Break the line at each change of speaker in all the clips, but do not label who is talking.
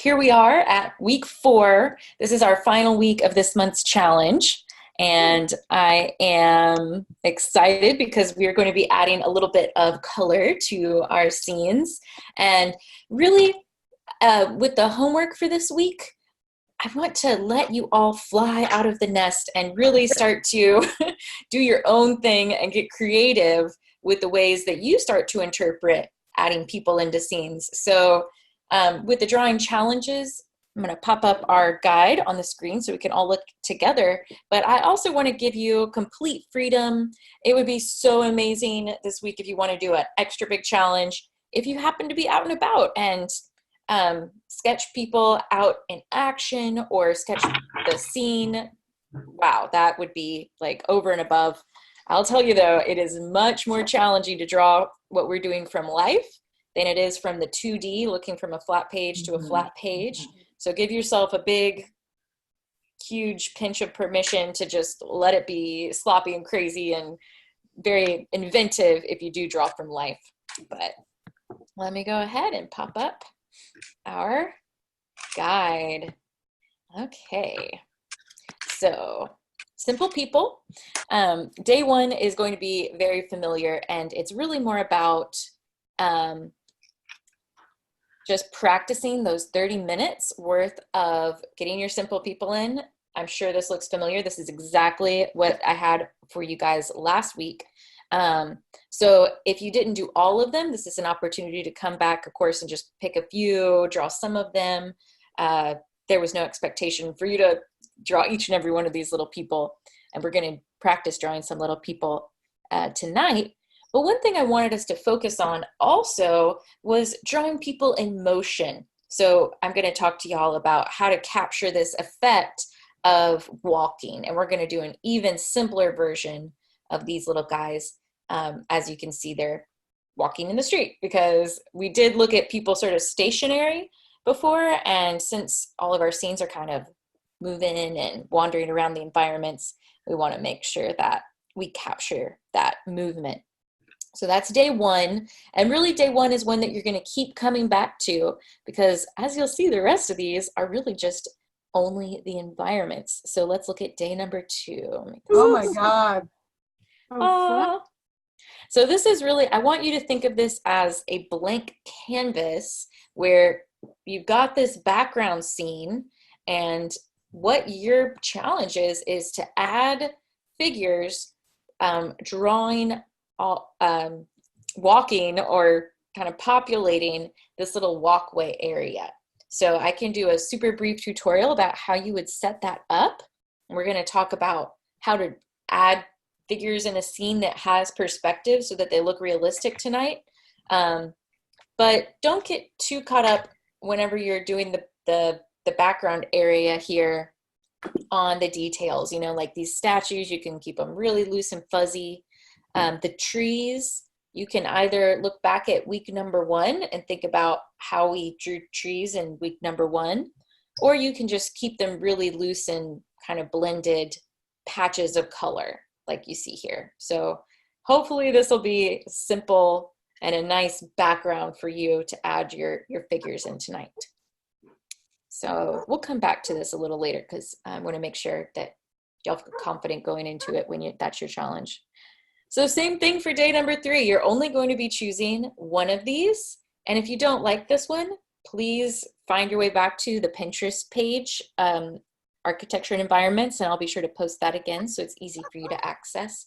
here we are at week 4. This is our final week of this month's challenge. And I am excited because we are going to be adding a little bit of color to our scenes. And really, with the homework for this week, I want to let you all fly out of the nest and really start to do your own thing and get creative with the ways that you start to interpret adding people into scenes. So with the drawing challenges, I'm going to pop up our guide on the screen so we can all look together. But I also want to give you complete freedom. It would be so amazing this week if you want to do an extra big challenge. If you happen to be out and about and sketch people out in action or sketch the scene, wow, that would be like over and above. I'll tell you though, it is much more challenging to draw what we're doing from life than it is from the 2D, looking from a flat page to a flat page. So give yourself a big, huge pinch of permission to just let it be sloppy and crazy and very inventive if you do draw from life. But let me go ahead and pop up our guide. Okay, so simple people. Day 1 is going to be very familiar, and it's really more about just practicing those 30 minutes worth of getting your simple people in. I'm sure this looks familiar. This is exactly what I had for you guys last week. So if you didn't do all of them, this is an opportunity to come back, of course, and just pick a few, draw some of them. There was no expectation for you to draw each and every one of these little people, and we're going to practice drawing some little people tonight. But one thing I wanted us to focus on also was drawing people in motion. So I'm going to talk to y'all about how to capture this effect of walking, and we're going to do an even simpler version of these little guys. As you can see, they're walking in the street because we did look at people sort of stationary before, and since all of our scenes are kind of moving and wandering around the environments, we want to make sure that we capture that movement. So that's day 1, and really day 1 is one that you're going to keep coming back to because as you'll see, the rest of these are really just only the environments. So let's look at day number 2.
Oh my God.
Oh, so this is really, I want you to think of this as a blank canvas where you've got this background scene, and what your challenge is to add figures drawing, walking or kind of populating this little walkway area. So I can do a super brief tutorial about how you would set that up. And we're going to talk about how to add figures in a scene that has perspective so that they look realistic tonight. But don't get too caught up whenever you're doing the background area here on the details. You know, like these statues, you can keep them really loose and fuzzy. The trees, you can either look back at week number 1 and think about how we drew trees in week number 1, or you can just keep them really loose and kind of blended patches of color like you see here. So hopefully this will be simple and a nice background for you to add your figures in tonight. So we'll come back to this a little later because I want to make sure that y'all feel confident going into it when that's your challenge. So same thing for day number 3. You're only going to be choosing one of these. And if you don't like this one, please find your way back to the Pinterest page, Architecture and Environments, and I'll be sure to post that again so it's easy for you to access.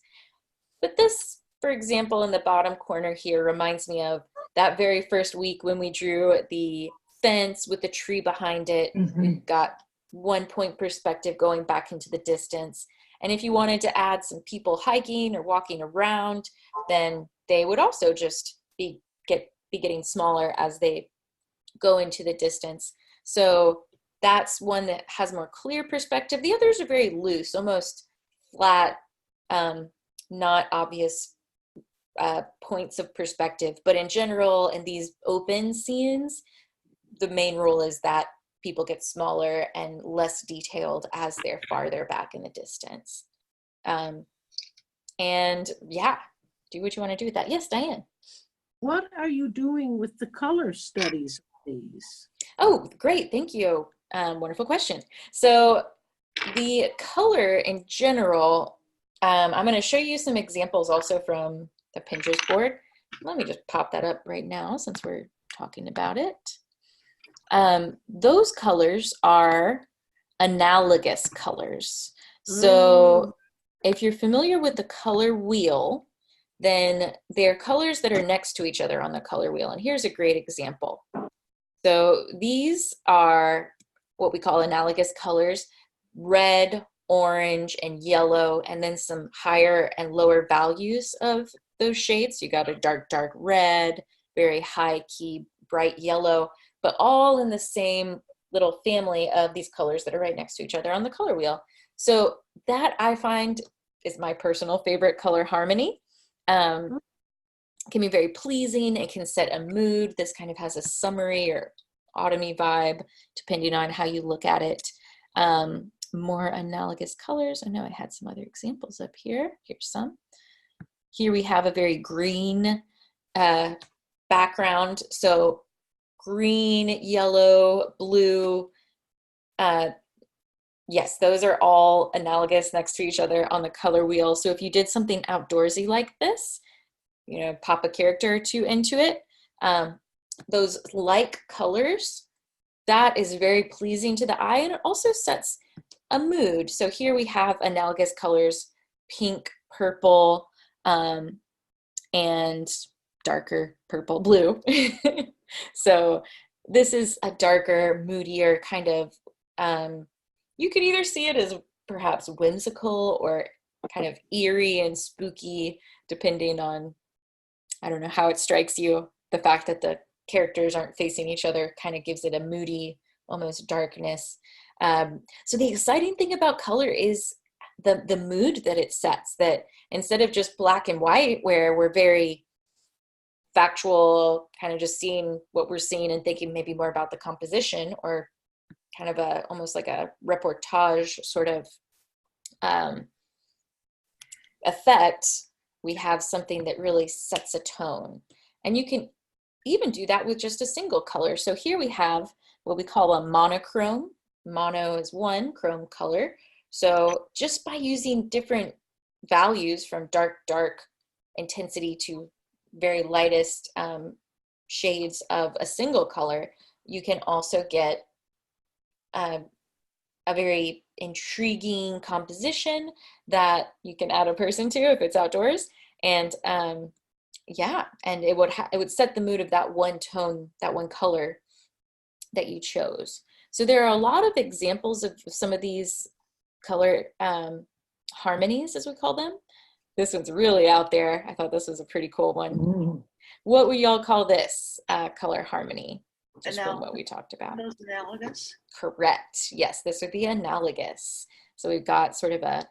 But this, for example, in the bottom corner here reminds me of that very first week when we drew the fence with the tree behind it. We've got 1-point perspective going back into the distance. And if you wanted to add some people hiking or walking around, then they would also just be getting smaller as they go into the distance. So that's one that has more clear perspective. The others are very loose, almost flat, not obvious points of perspective. But in general, in these open scenes, the main rule is that people get smaller and less detailed as they're farther back in the distance. And yeah, do what you want to do with that. Yes, Diane.
What are you doing with the color studies of these?
Oh, great. Thank you. Wonderful question. So the color in general, I'm going to show you some examples also from the Pinterest board. Let me just pop that up right now since we're talking about it. Those colors are analogous colors. So if you're familiar with the color wheel, then they're colors that are next to each other on the color wheel. And here's a great example. So these are what we call analogous colors: red, orange, and yellow, and then some higher and lower values of those shades. You got a dark, dark red, very high key, bright yellow, but all in the same little family of these colors that are right next to each other on the color wheel. So that I find is my personal favorite color harmony. Can be very pleasing. It can set a mood. This kind of has a summery or autumny vibe, depending on how you look at it. More analogous colors. I know I had some other examples up here. Here's some. Here we have a very green background. So green, yellow, blue. Yes, those are all analogous next to each other on the color wheel. So if you did something outdoorsy like this, you know, pop a character or two into it, those like colors, that is very pleasing to the eye, and it also sets a mood. So here we have analogous colors: pink, purple, and darker purple, blue. So this is a darker, moodier kind of, you could either see it as perhaps whimsical or kind of eerie and spooky, depending on, I don't know, how it strikes you. The fact that the characters aren't facing each other kind of gives it a moody, almost darkness. So the exciting thing about color is the mood that it sets, that instead of just black and white, where we're very factual, kind of just seeing what we're seeing and thinking maybe more about the composition, or kind of almost like a reportage sort of effect, we have something that really sets a tone. And you can even do that with just a single color. So here we have what we call a monochrome. Mono is one, chrome color. So just by using different values from dark, dark intensity to very lightest shades of a single color, you can also get a very intriguing composition that you can add a person to if it's outdoors. And yeah, and it would set the mood of that one tone, that one color that you chose. So there are a lot of examples of some of these color harmonies, as we call them. This one's really out there. I thought this was a pretty cool one. What would y'all call this color harmony? Just from what we talked about.
Those analogous?
Correct. Yes, this would be analogous. So we've got sort of a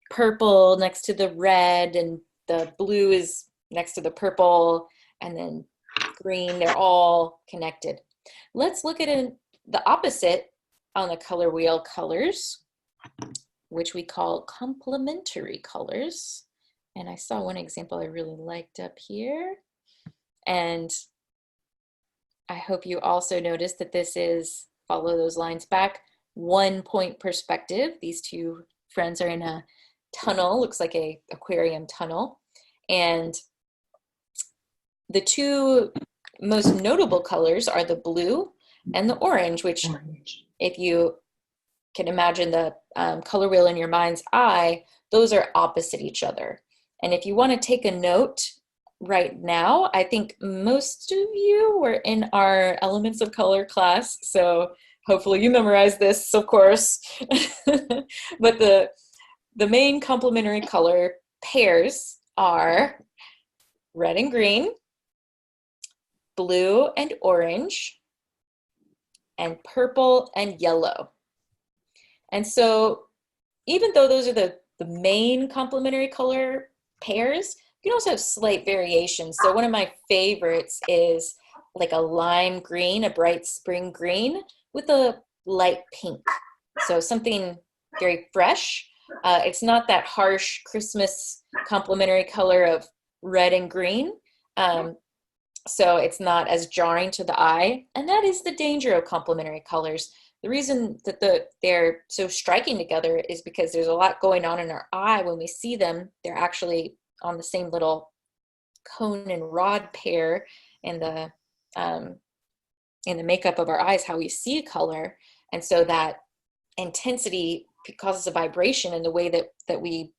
purple next to the red, and the blue is next to the purple, and then green. They're all connected. Let's look at the opposite on the color wheel: colors, which we call complementary colors. And I saw one example I really liked up here. And I hope you also noticed that this is, follow those lines back, 1 point perspective. These two friends are in a tunnel, looks like a aquarium tunnel. And the two most notable colors are the blue and the orange, which if you can imagine the color wheel in your mind's eye, those are opposite each other. And if you want to take a note right now, I think most of you were in our Elements of Color class, so hopefully you memorize this, of course. But the main complementary color pairs are red and green, blue and orange, and purple and yellow. And so even though those are the main complementary color pairs, you can also have slight variations. So one of my favorites is like a lime green, a bright spring green with a light pink. So something very fresh. It's not that harsh Christmas complementary color of red and green. So it's not as jarring to the eye. And that is the danger of complementary colors. The reason that they're so striking together is because there's a lot going on in our eye. When we see them, they're actually on the same little cone and rod pair in um, the makeup of our eyes, how we see color. And so that intensity causes a vibration in the way that we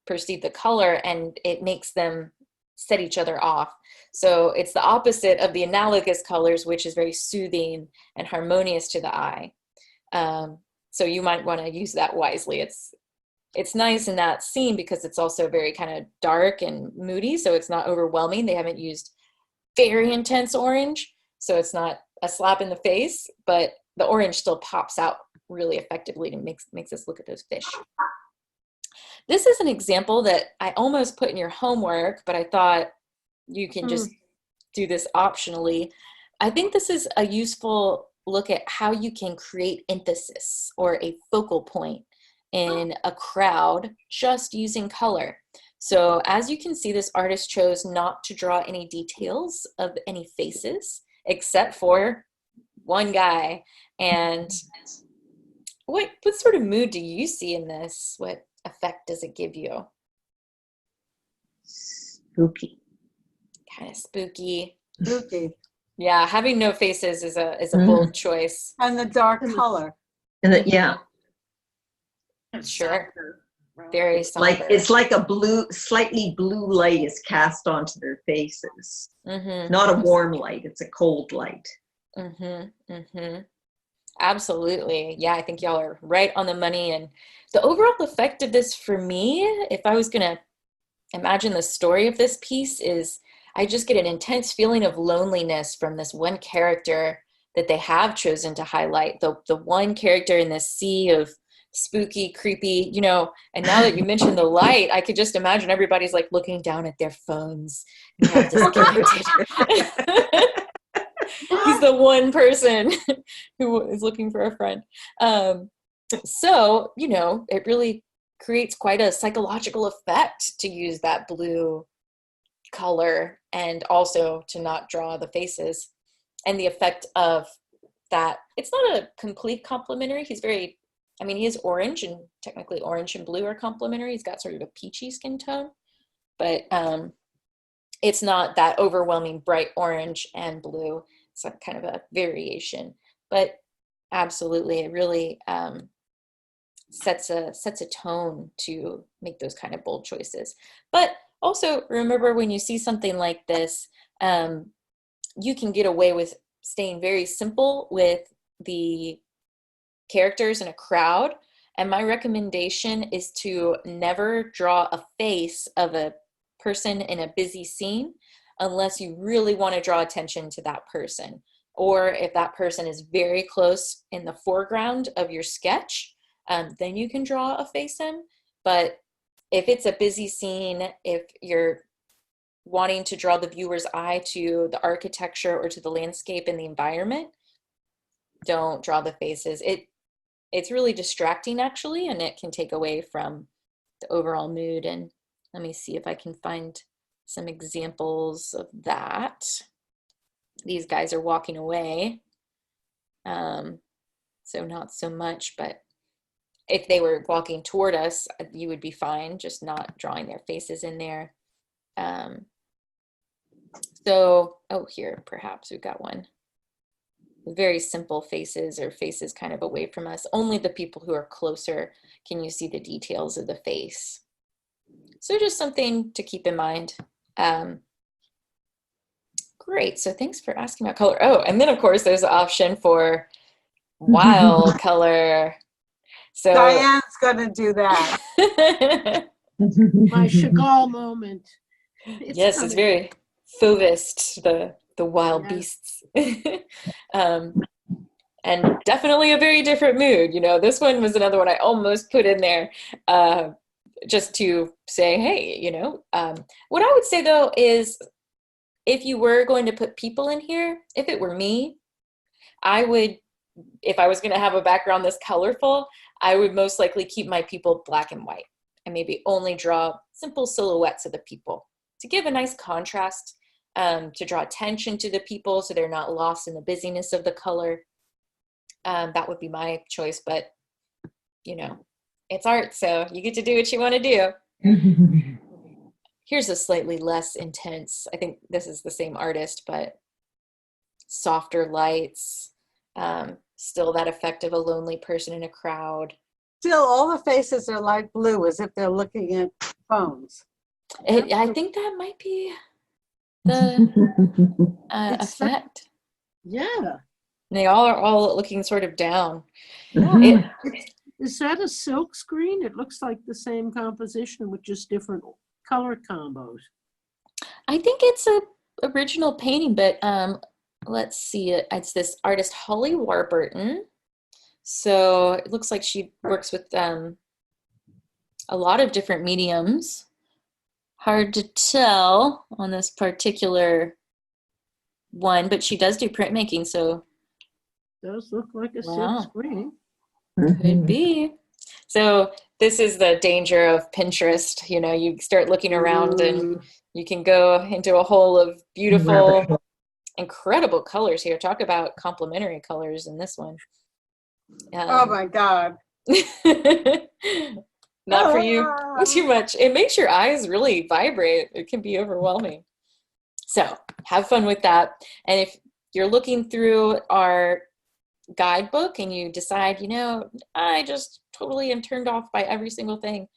perceive the color, and it makes them set each other off. So it's the opposite of the analogous colors, which is very soothing and harmonious to the eye. So you might want to use that wisely. It's nice in that scene because it's also very kind of dark and moody, so it's not overwhelming. They haven't used very intense orange, so it's not a slap in the face, but the orange still pops out really effectively and makes us look at those fish. This is an example that I almost put in your homework, but I thought you can just do this optionally. I think this is a useful look at how you can create emphasis or a focal point in a crowd just using color. So as you can see, this artist chose not to draw any details of any faces except for one guy. And what sort of mood do you see in this? What effect does it give you?
Spooky.
Kind of spooky.
Spooky.
Yeah, having no faces is a bold choice.
And the dark color.
And yeah.
Sure. Very somber.
Like it's like a slightly blue light is cast onto their faces. Not a warm light, it's a cold light.
Absolutely. Yeah, I think y'all are right on the money. And the overall effect of this for me, if I was going to imagine the story of this piece, is I just get an intense feeling of loneliness from this one character that they have chosen to highlight. The one character in this sea of spooky, creepy, you know, and now that you mentioned the light, I could just imagine everybody's like looking down at their phones and they're disconnected. He's the one person who is looking for a friend. So, you know, it really creates quite a psychological effect to use that blue color and also to not draw the faces. And the effect of that, it's not a complete complementary. He's very, I mean, he is orange, and technically orange and blue are complementary. He's got sort of a peachy skin tone, but it's not that overwhelming bright orange and blue. It's a kind of a variation, but absolutely, it really sets a tone to make those kind of bold choices. But also remember, when you see something like this, you can get away with staying very simple with the characters in a crowd. And my recommendation is to never draw a face of a person in a busy scene unless you really want to draw attention to that person, or if that person is very close in the foreground of your sketch, then you can draw a face in. But if it's a busy scene, if you're wanting to draw the viewer's eye to the architecture or to the landscape and the environment, don't draw the faces. It's really distracting, actually, and it can take away from the overall mood. And let me see if I can find some examples of that. These guys are walking away, so not so much, but if they were walking toward us, you would be fine, just not drawing their faces in there. So, oh, here, perhaps we've got one. Very simple faces, or faces kind of away from us. Only the people who are closer can you see the details of the face. So just something to keep in mind. Great, so thanks for asking about color. Oh, and then of course there's the option for wild color. So
Diane's gonna do that.
My Chagall moment.
Yes,
coming.
it's very Fauvist, the wild beasts. And definitely a very different mood. You know, this one was another one I almost put in there just to say, hey, you know, what I would say though is, if you were going to put people in here, if it were me, I would, if I was going to have a background this colorful, I would most likely keep my people black and white and maybe only draw simple silhouettes of the people to give a nice contrast. to draw attention to the people so they're not lost in the busyness of the color. That would be my choice, but you know, it's art, so you get to do what you want to do. Here's a slightly less intense, I think this is the same artist, but softer lights, still that effect of a lonely person in a crowd.
Still, all the faces are light blue as if they're looking at phones.
I think that might be the effect.
Yeah.
They all are all looking sort of down.
Is that a silk screen? It looks like the same composition with just different color combos.
I think it's a original painting, but let's see. It's this artist Holly Warburton. So it looks like she works with a lot of different mediums. Hard to tell on this particular one, but she does do printmaking, so
Does look like a
wow.
silk screen.
Could be. So this is the danger of Pinterest. You know, you start looking around and you can go into a hole of beautiful, incredible colors here. Talk about complementary colors in this one.
Oh my God.
Not for you too much. It makes your eyes really vibrate. It can be overwhelming. So have fun with that. And if you're looking through our guidebook and you decide, you know, I just totally am turned off by every single thing,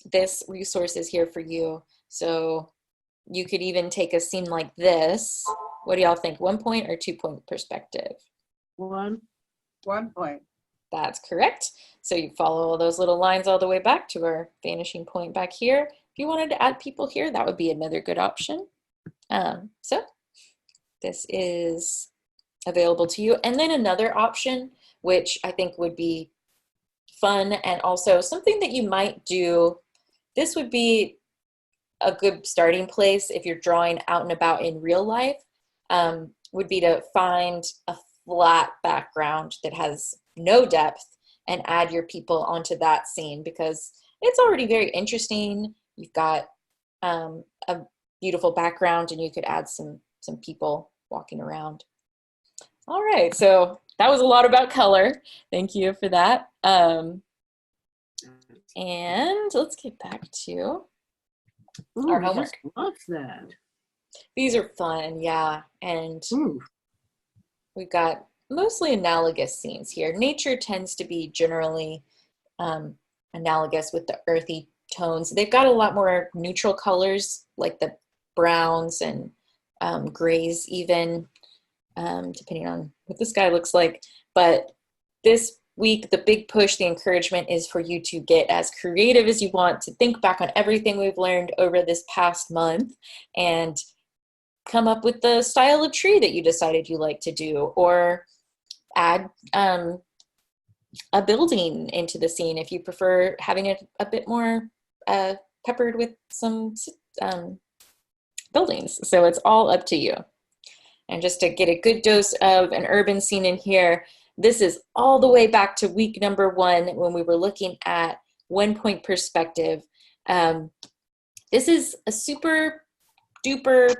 this resource is here for you. So you could even take a scene like this. What do y'all think? 1 point or 2 point perspective?
1 point.
That's correct. So you follow all those little lines all the way back to our vanishing point back here. If you wanted to add people here, that would be another good option. So this is available to you. And then another option, which I think would be fun and also something that you might do. This would be a good starting place if you're drawing out and about in real life, would be to find a flat background that has no depth and add your people onto that scene because it's already very interesting. You've got a beautiful background and you could add some people walking around. All right, so that was a lot about color. Thank you for that. And let's get back to our homework.
Love that.
These are fun, yeah. And we've got mostly analogous scenes here. Nature tends to be generally analogous with the earthy tones. They've got a lot more neutral colors like the browns and grays even, depending on what the sky looks like. But this week, the big push, the encouragement is for you to get as creative as you want, to think back on everything we've learned over this past month and come up with the style of tree that you decided you like to do, or add a building into the scene if you prefer having it a bit more peppered with some buildings. So it's all up to you. And just to get a good dose of an urban scene in here, this is all the way back to week number 1 when we were looking at 1 point perspective. This is a super duper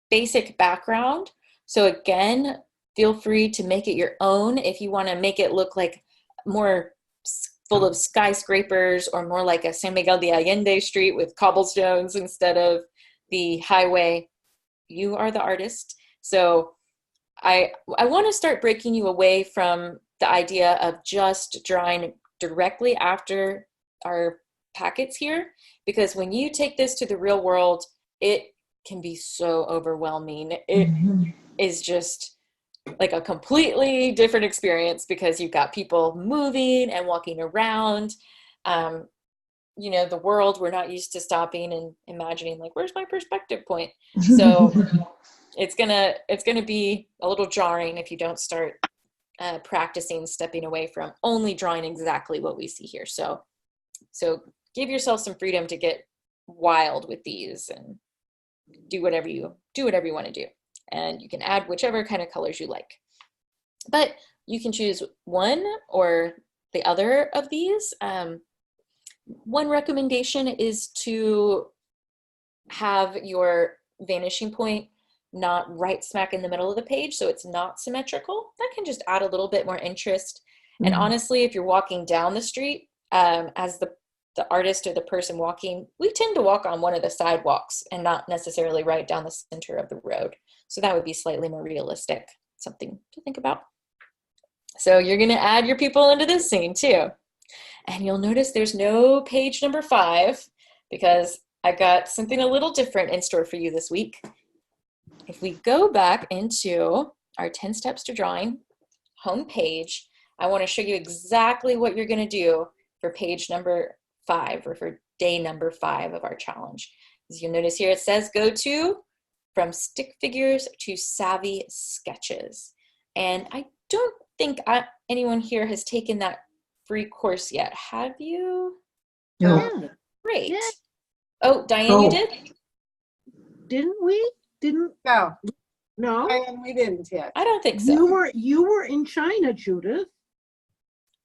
basic background. So again, feel free to make it your own if you want to make it look like more full of skyscrapers or more like a San Miguel de Allende street with cobblestones instead of the highway. You are the artist. So I want to start breaking you away from the idea of just drawing directly after our packets here, because when you take this to the real world, it can be so overwhelming. It is just like a completely different experience because you've got people moving and walking around. You know, the world, we're not used to stopping and imagining like, where's my perspective point? So it's gonna be a little jarring if you don't start practicing stepping away from only drawing exactly what we see here. So give yourself some freedom to get wild with these and do whatever you want to do. And you can add whichever kind of colors you like. But you can choose one or the other of these. One recommendation is to have your vanishing point not right smack in the middle of the page, so it's not symmetrical. That can just add a little bit more interest. And honestly, if you're walking down the street, as the artist or the person walking, we tend to walk on one of the sidewalks and not necessarily right down the center of the road. So that would be slightly more realistic, something to think about. So you're going to add your people into this scene too. And you'll notice there's no page number 5 because I got something a little different in store for you this week. If we go back into our 10 steps to drawing homepage, I want to show you exactly what you're going to do for page number 5 or for day number 5 of our challenge. As you'll notice here, it says go to from stick figures to savvy sketches. And I don't think anyone here has taken that free course yet. Have you?
No.
Yeah.
Great.
Yeah.
Oh, Diane, you did?
Didn't we? Didn't?
No,
No.
and we didn't yet.
I don't think so.
You were in China, Judith.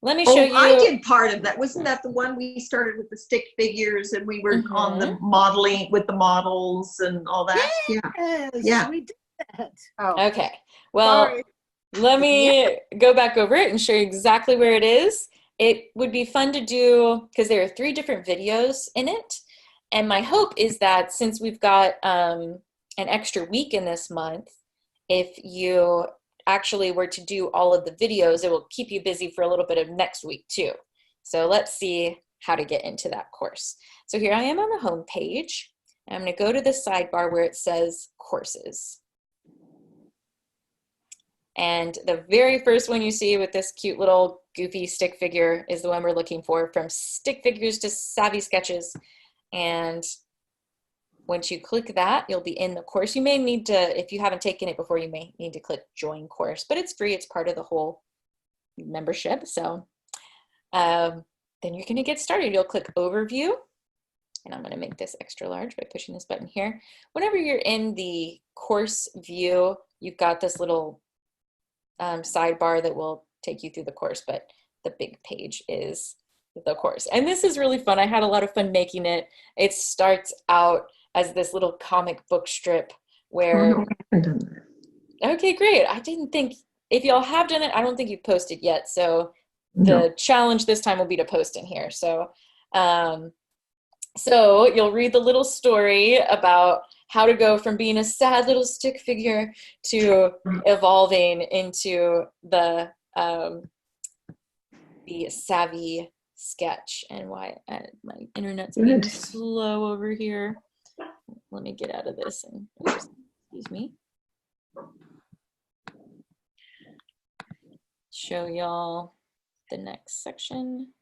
Let me show you.
I did part of that. Wasn't that the one we started with the stick figures and we were on the modeling with the models and all that?
Yes,
Yeah.
we did that.
Oh,
Okay. Well,
sorry.
let me go back over it and show you exactly where it is. It would be fun to do because there are 3 different videos in it. And my hope is that since we've got an extra week in this month, if you actually were to do all of the videos, it will keep you busy for a little bit of next week too. So let's see how to get into that course. So here I am on the home page. I'm going to go to the sidebar where it says courses. And the very first one you see with this cute little goofy stick figure is the one we're looking for, from stick figures to savvy sketches. And once you click that, you'll be in the course. You may need to, if you haven't taken it before, you may need to click join course, but it's free. It's part of the whole membership. So then you're going to get started. You'll click overview, and I'm going to make this extra large by pushing this button here. Whenever you're in the course view, you've got this little sidebar that will take you through the course, but the big page is the course. And this is really fun. I had a lot of fun making it. It starts out as this little comic book strip where...
Oh, no, I haven't done that.
Okay, great. I didn't think, if y'all have done it, I don't think you've posted yet. So the challenge this time will be to post in here. So, so you'll read the little story about how to go from being a sad little stick figure to evolving into the savvy sketch. And why my internet's being slow over here. Let me get out of this and excuse me. Show y'all the next section.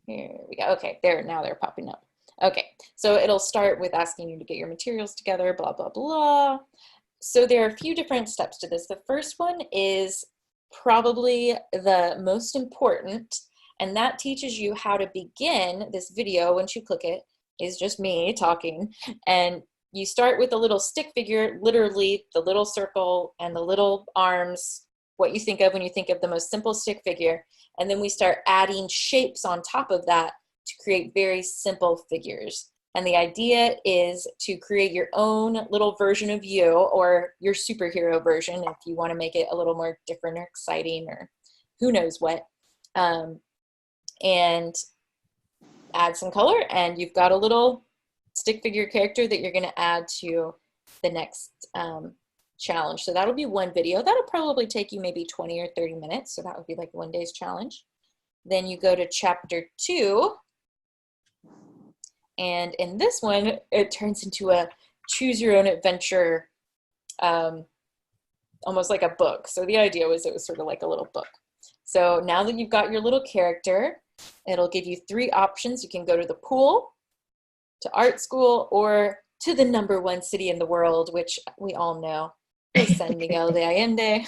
Here we go. Okay, now they're popping up. Okay, so it'll start with asking you to get your materials together, blah, blah, blah. So there are a few different steps to this. The first one is probably the most important, and that teaches you how to begin this video. Once you click it, is just me talking, and you start with a little stick figure, literally the little circle and the little arms, what you think of when you think of the most simple stick figure, and then we start adding shapes on top of that to create very simple figures. And the idea is to create your own little version of you, or your superhero version if you want to make it a little more different or exciting or who knows what, and add some color, and you've got a little stick figure character that you're going to add to the next challenge. So that'll be one video. That'll probably take you maybe 20 or 30 minutes. So that would be like one day's challenge. Then you go to chapter 2. And in this one, it turns into a choose your own adventure, almost like a book. So the idea was it was sort of like a little book. So now that you've got your little character, it'll give you 3 options. You can go to the pool, to art school, or to the #1 city in the world, which we all know is San Miguel de Allende.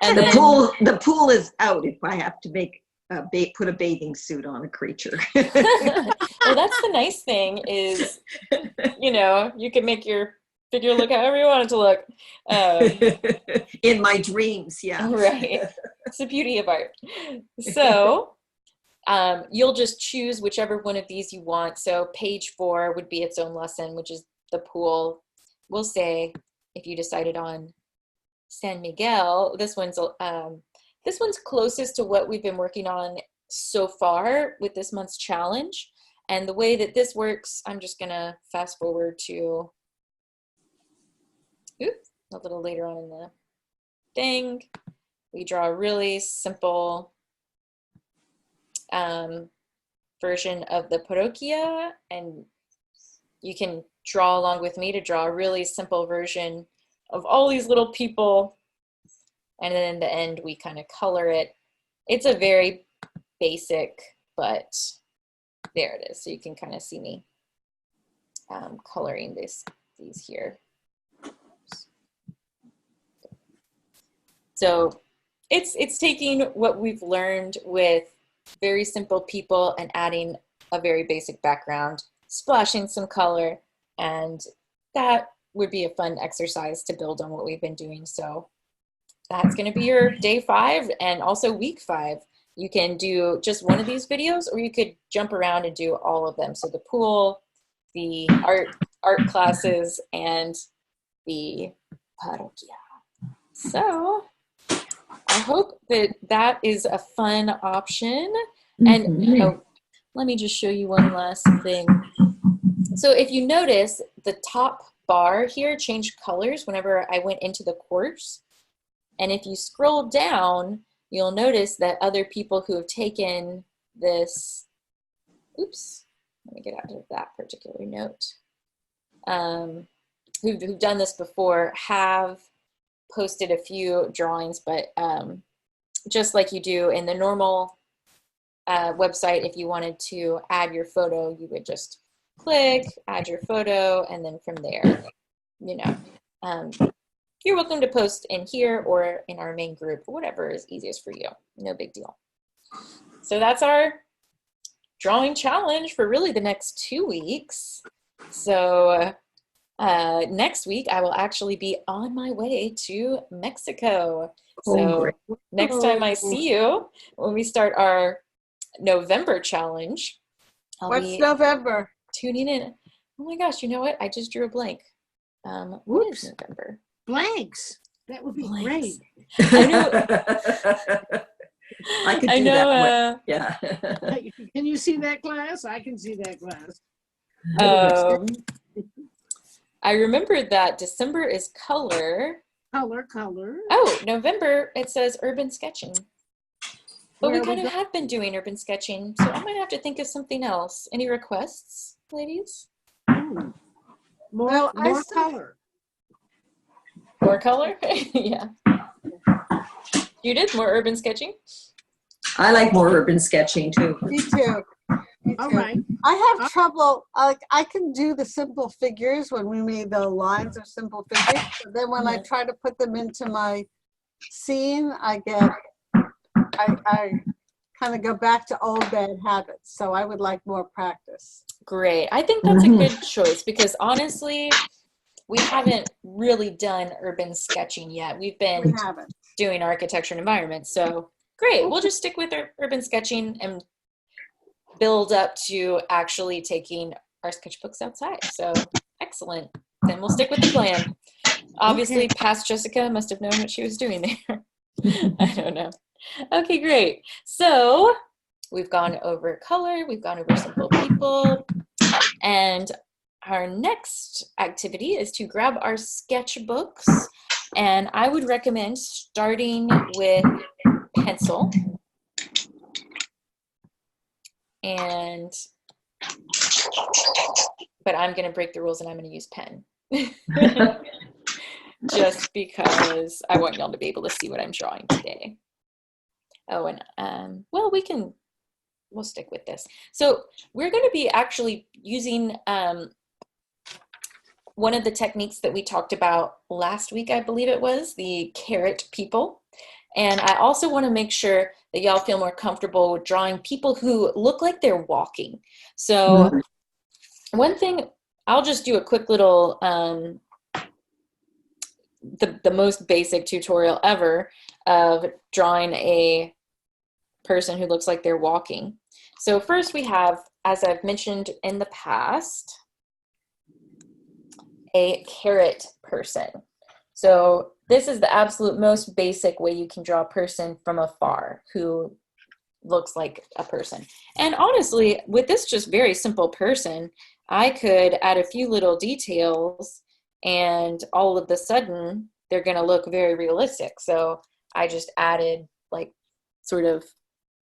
And
the pool is out if I have to make put a bathing suit on a creature.
Well, that's the nice thing is, you know, you can make your figure look however you want it to look.
In my dreams, yeah.
Right. It's the beauty of art. So You'll just choose whichever one of these you want. So page 4 would be its own lesson, which is the pool. We'll say if you decided on San Miguel, this one's closest to what we've been working on so far with this month's challenge. And the way that this works, I'm just gonna fast forward to a little later on in the thing. We draw a really simple version of the parroquia, and you can draw along with me to draw a really simple version of all these little people. And then in the end, we kind of color it. It's a very basic, but there it is. So you can kind of see me coloring these here. So it's taking what we've learned with very simple people and adding a very basic background, splashing some color, and that would be a fun exercise to build on what we've been doing. So that's going to be your day 5 and also week 5. You can do just one of these videos, or you could jump around and do all of them. So the pool, the art classes, and the parroquia. So I hope that is a fun option. And let me just show you one last thing. So if you notice, the top bar here changed colors whenever I went into the course. And if you scroll down, you'll notice that other people who have taken this, oops, let me get out of that particular note, who've done this before have posted a few drawings, but just like you do in the normal website, if you wanted to add your photo, you would just click, add your photo, and then from there, you know, you're welcome to post in here or in our main group, whatever is easiest for you. No big deal. So that's our drawing challenge for really the next 2 weeks. So next week, I will actually be on my way to Mexico. So next time I see you, when we start our November challenge,
What's November?
Tuning in. Oh my gosh, you know what? I just drew a blank. What is November?
Blanks. That would be great.
I know.
I could do that. Yeah.
Can you see that class? I can see that class.
I remember that December is color.
Color.
Oh, November, it says urban sketching. But we kind of have been doing urban sketching, so I might have to think of something else. Any requests, ladies?
More color.
More color? Yeah. Judith, more urban sketching?
I like more urban sketching too.
Me too.
All right.
I have trouble. I can do the simple figures when we made the lines of simple figures. But then when I try to put them into my scene, I kind of go back to old bad habits. So I would like more practice.
Great. I think that's a good choice because honestly, we haven't really done urban sketching yet. We've been doing architecture and environment. So great. We'll just stick with our urban sketching and build up to actually taking our sketchbooks outside. So excellent. Then we'll stick with the plan. Obviously, past Jessica must have known what she was doing there. I don't know. Okay, great. So we've gone over color, we've gone over simple people, and our next activity is to grab our sketchbooks, and I would recommend starting with pencil. But I'm going to break the rules and I'm going to use pen. Just because I want y'all to be able to see what I'm drawing today. Oh, and well, we'll stick with this. So we're going to be actually using one of the techniques that we talked about last week, I believe it was, the carrot people. And I also want to make sure that y'all feel more comfortable with drawing people who look like they're walking. So one thing, I'll just do a quick little, the most basic tutorial ever of drawing a person who looks like they're walking. So first we have, as I've mentioned in the past, a carrot person. So this is the absolute most basic way you can draw a person from afar who looks like a person. And honestly, with this just very simple person, I could add a few little details and all of a sudden they're going to look very realistic. So I just added like sort of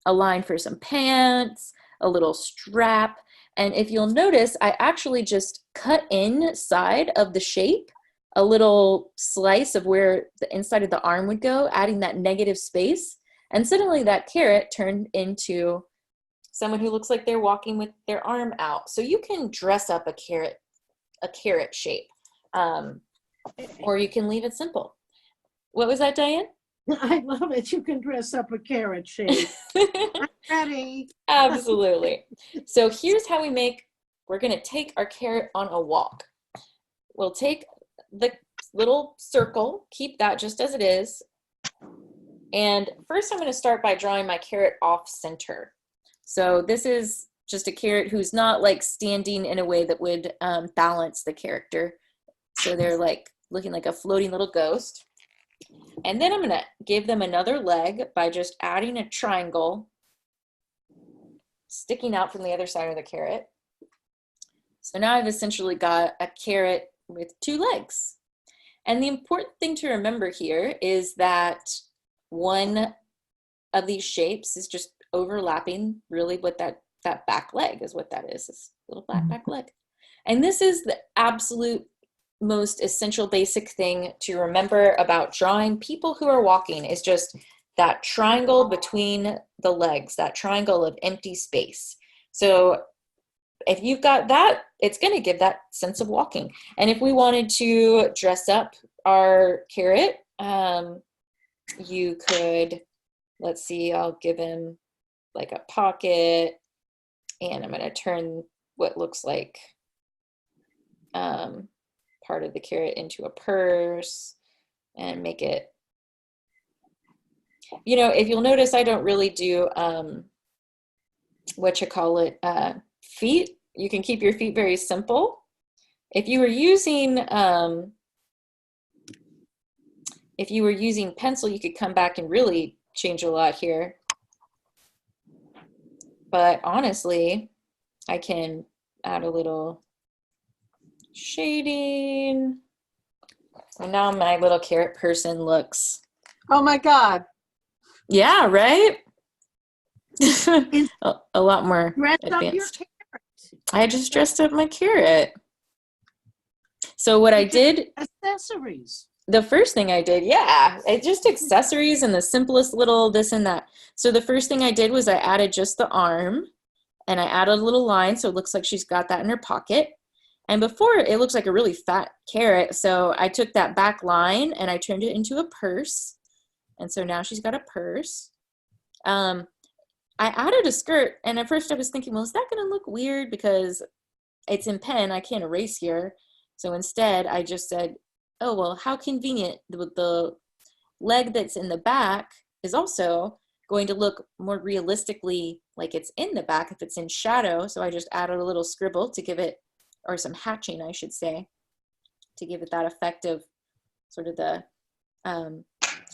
a line for some pants, a little strap. And if you'll notice, I actually just cut inside of the shape a little slice of where the inside of the arm would go, adding that negative space. And suddenly that carrot turned into someone who looks like they're walking with their arm out. So you can dress up a carrot shape, or you can leave it simple. What was that, Diane?
I love it. You can dress up a carrot shape. I'm ready.
Absolutely. So here's how we're going to take our carrot on a walk. We'll take the little circle, keep that just as it is. And first I'm going to start by drawing my carrot off center. So this is just a carrot who's not like standing in a way that would balance the character. So they're like looking like a floating little ghost. And then I'm going to give them another leg by just adding a triangle sticking out from the other side of the carrot. So now I've essentially got a carrot with two legs. And the important thing to remember here is that one of these shapes is just overlapping really with that back leg is what that is, this little back leg. And this is the absolute most essential basic thing to remember about drawing people who are walking is just that triangle between the legs, that triangle of empty space. So if you've got that, it's going to give that sense of walking. And if we wanted to dress up our carrot, you could, let's see, I'll give him like a pocket, and I'm going to turn what looks like part of the carrot into a purse and make it, you know, if you'll notice, I don't really do feet. You can keep your feet very simple. If you were using pencil, you could come back and really change a lot here. But honestly, I can add a little shading. And now my little carrot person looks.
Oh my God.
Yeah, right? a lot more advanced. I just dressed up my carrot. So what I did,
accessories.
The first thing I did, yeah, just accessories and the simplest little this and that. So the first thing I did was I added just the arm, and I added a little line so it looks like she's got that in her pocket. And before, it looks like a really fat carrot, so I took that back line and I turned it into a purse. And so now she's got a purse. I added a skirt, and at first I was thinking, well, is that going to look weird because it's in pen, I can't erase here. So instead, I just said, oh, well, how convenient. The leg that's in the back is also going to look more realistically like it's in the back if it's in shadow. So I just added a little scribble to give it, or some hatching, I should say, to give it that effect of sort of the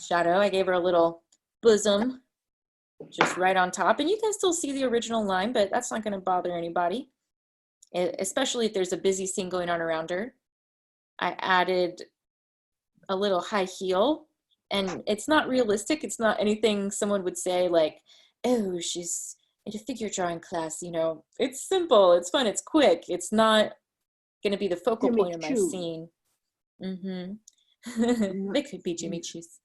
shadow. I gave her a little bosom just right on top. And you can still see the original line, but that's not going to bother anybody, especially if there's a busy scene going on around her. I added a little high heel, and it's not realistic. It's not anything someone would say like, oh, she's in a figure drawing class, you know. It's simple, it's fun, it's quick. It's not going to be the focal point of my scene. It could be Jimmy Choo's.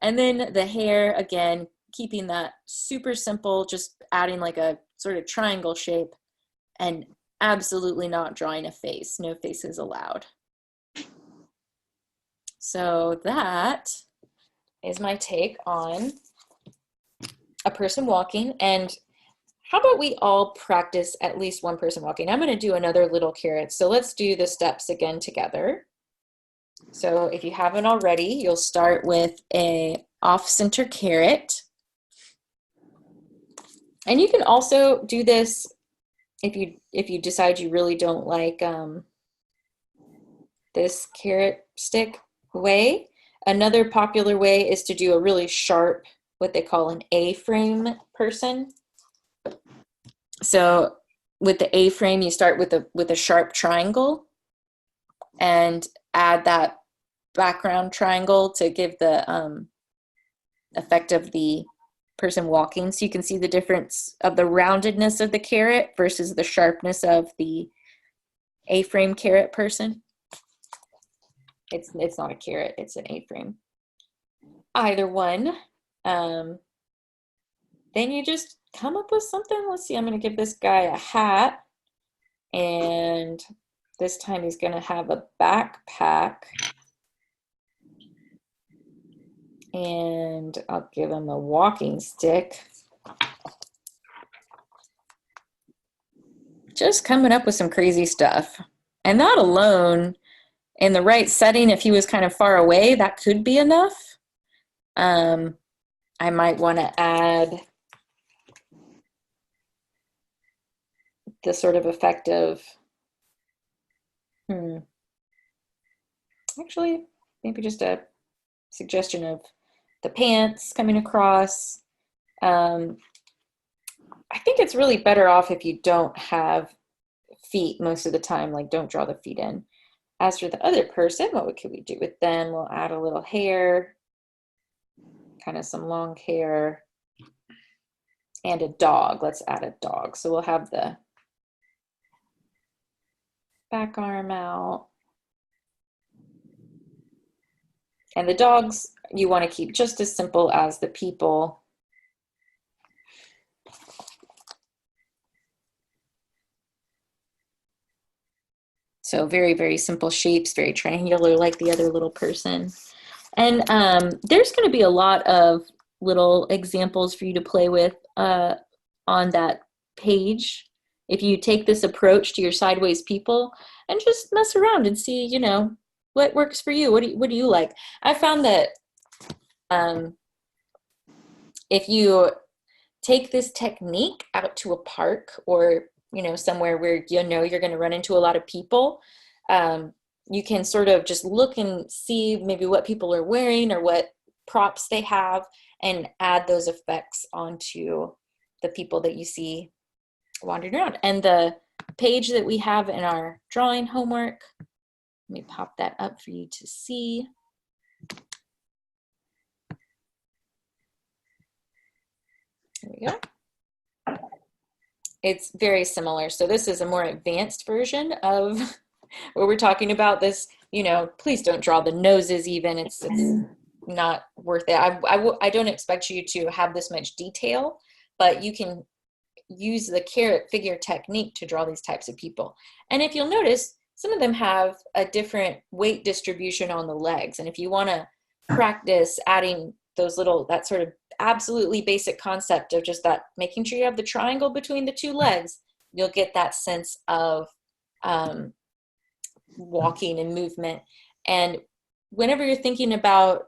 And then the hair, again, keeping that super simple, just adding like a sort of triangle shape, and absolutely not drawing a face. No faces allowed. So that is my take on a person walking. And how about we all practice at least one person walking? I'm going to do another little carrot. So let's do the steps again together. So if you haven't already, you'll start with a off-center carrot. And you can also do this if you decide you really don't like this carrot stick way. Another popular way is to do a really sharp, what they call an A-frame person. So with the A-frame, you start with a sharp triangle and add that background triangle to give the effect of the person walking. So you can see the difference of the roundedness of the carrot versus the sharpness of the A-frame carrot person. It's not a carrot, it's an A-frame. Either one. Then you just come up with something. Let's see, I'm going to give this guy a hat. And this time he's going to have a backpack. And I'll give him a walking stick. Just coming up with some crazy stuff. And that alone, in the right setting, if he was kind of far away, that could be enough. I might want to add the sort of effect of, actually, maybe just a suggestion of the pants coming across. I think it's really better off if you don't have feet most of the time, like don't draw the feet in. As for the other person, what could we do with them? We'll add a little hair, kind of some long hair, and a dog. Let's add a dog. So we'll have the back arm out. And the dogs you want to keep just as simple as the people. So very, very simple shapes, very triangular like the other little person. And there's going to be a lot of little examples for you to play with on that page. If you take this approach to your sideways people and just mess around and see, you know, what works for you. What do you like? I found that if you take this technique out to a park or, you know, somewhere where you know you're going to run into a lot of people, you can sort of just look and see maybe what people are wearing or what props they have and add those effects onto the people that you see wandering around. And the page that we have in our drawing homework, let me pop that up for you to see. There we go. It's very similar. So this is a more advanced version of what we're talking about. This, you know, please don't draw the noses even. It's not worth it. I don't expect you to have this much detail, but you can use the carrot figure technique to draw these types of people. And if you'll notice, some of them have a different weight distribution on the legs. And if you want to practice adding those little, that sort of absolutely basic concept of just that, making sure you have the triangle between the two legs, you'll get that sense of walking and movement. And whenever you're thinking about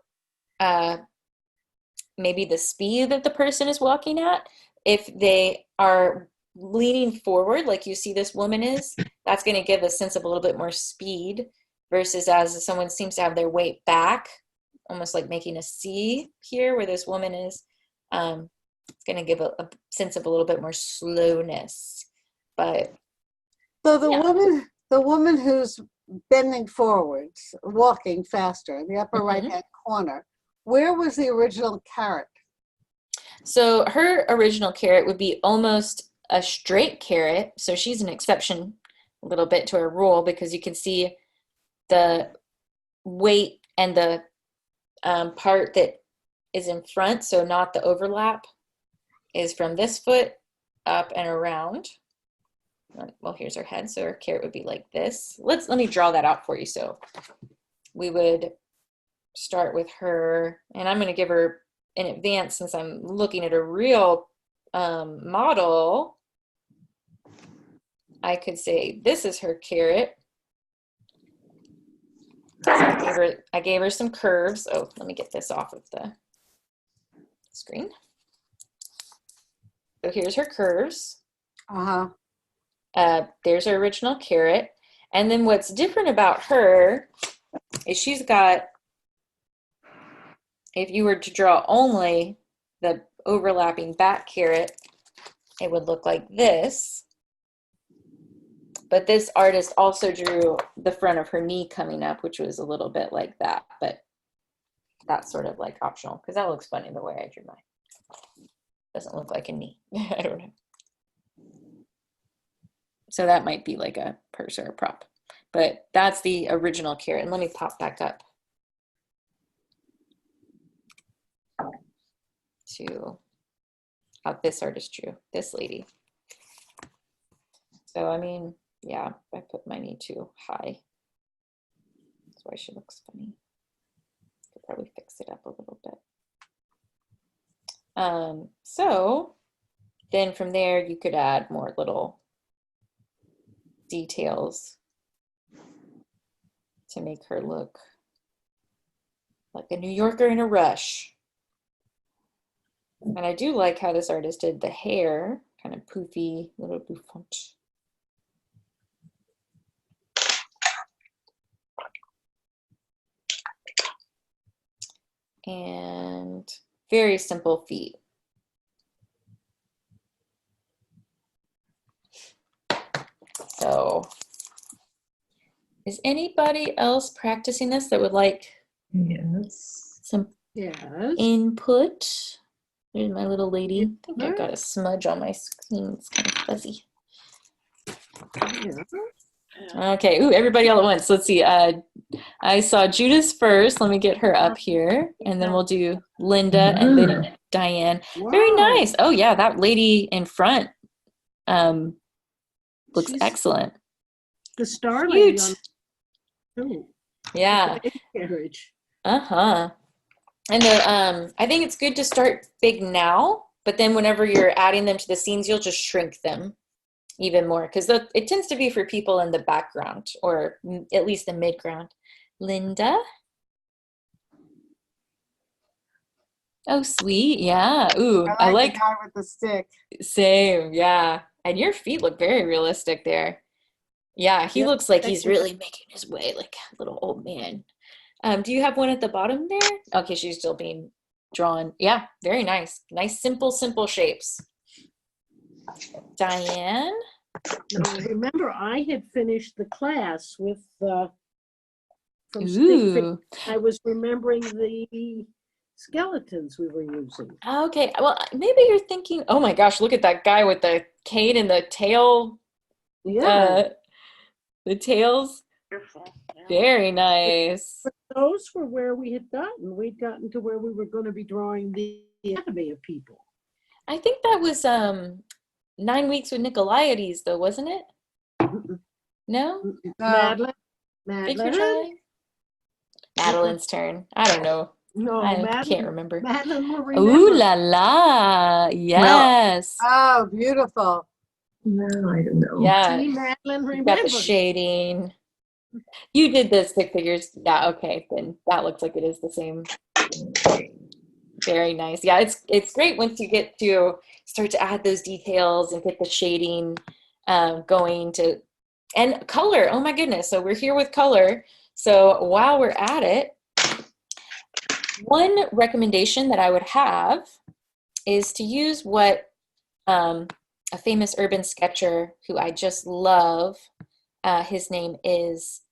maybe the speed that the person is walking at, if they are leaning forward like you see this woman is, that's going to give a sense of a little bit more speed, versus as someone seems to have their weight back, almost like making a C here where this woman is, it's going to give a sense of a little bit more slowness. But
so the woman who's bending forwards, walking faster in the upper right hand corner, where was the original carrot?
So her original carrot would be almost a straight carrot. So she's an exception a little bit to our rule, because you can see the weight and the part that is in front, so not the overlap, is from this foot up and around. Well, here's her head, so her carrot would be like this. Let me draw that out for you. So we would start with her, and I'm going to give her in advance, since I'm looking at a real model, I could say this is her carrot. So I gave her some curves. Oh, let me get this off of the screen. So here's her curves.
Uh-huh.
There's her original carrot. And then what's different about her is she's got, if you were to draw only the overlapping back carrot, it would look like this. But this artist also drew the front of her knee coming up, which was a little bit like that. But that's sort of like optional because that looks funny the way I drew mine. Doesn't look like a knee. I don't know. So that might be like a purse or a prop. But that's the original carrot. And let me pop back up to how this artist drew this lady. So, I mean, yeah, I put my knee too high. That's why she looks funny. Could probably fix it up a little bit. So then from there, you could add more little details to make her look like a New Yorker in a rush. And I do like how this artist did the hair, kind of poofy, little bouffant. And very simple feet. So, is anybody else practicing this that would like some input? There's my little lady. I think I've got a smudge on my screen. It's kind of fuzzy. Okay, ooh, everybody all at once. Let's see. I saw Judith first. Let me get her up here. And then we'll do Linda and then Diane. Wow. Very nice. Oh, yeah, that lady in front looks excellent.
The star lady on
yeah. Uh-huh. And I think it's good to start big now, but then whenever you're adding them to the scenes, you'll just shrink them even more because it tends to be for people in the background or at least the midground. Linda? Oh, sweet. Yeah. Ooh,
I like the guy with the stick.
Same. Yeah. And your feet look very realistic there. Yeah, he looks like he's really making his way like a little old man. Do you have one at the bottom there? Okay, she's still being drawn. Yeah, very nice. Nice, simple shapes. Diane?
Remember, I had finished the class with
Ooh.
I was remembering the skeletons we were using.
Okay, well, maybe you're thinking, oh my gosh, look at that guy with the cane and the tail.
Yeah.
The tails. Very nice.
But those were where we had gotten. We'd gotten to where we were going to be drawing the anatomy of people.
I think that was 9 Weeks with Nicolaides, though, wasn't it? No?
Madeline.
Madeline's turn. I don't know.
No,
I can't remember.
Madeline will remember.
Ooh la la. Yes.
Oh, beautiful.
No, I don't know.
Yeah.
See, Madeline remembers.
Got the shading. You did the stick figures. Yeah, okay. Then that looks like it is the same. Very nice. Yeah, it's great once you get to start to add those details and get the shading going to, and color. Oh my goodness. So we're here with color. So while we're at it, one recommendation that I would have is to use what a famous urban sketcher who I just love, his name is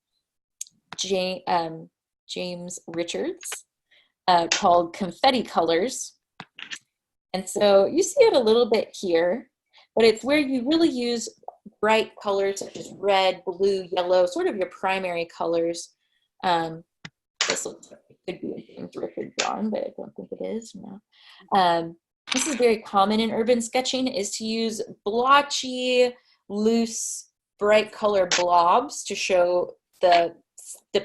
James Richards, called Confetti Colors. And so you see it a little bit here, but it's where you really use bright colors such as red, blue, yellow, sort of your primary colors. This looks like it could be a James Richards drawing, but I don't think it is. No. This is very common in urban sketching, is to use blotchy, loose, bright color blobs to show the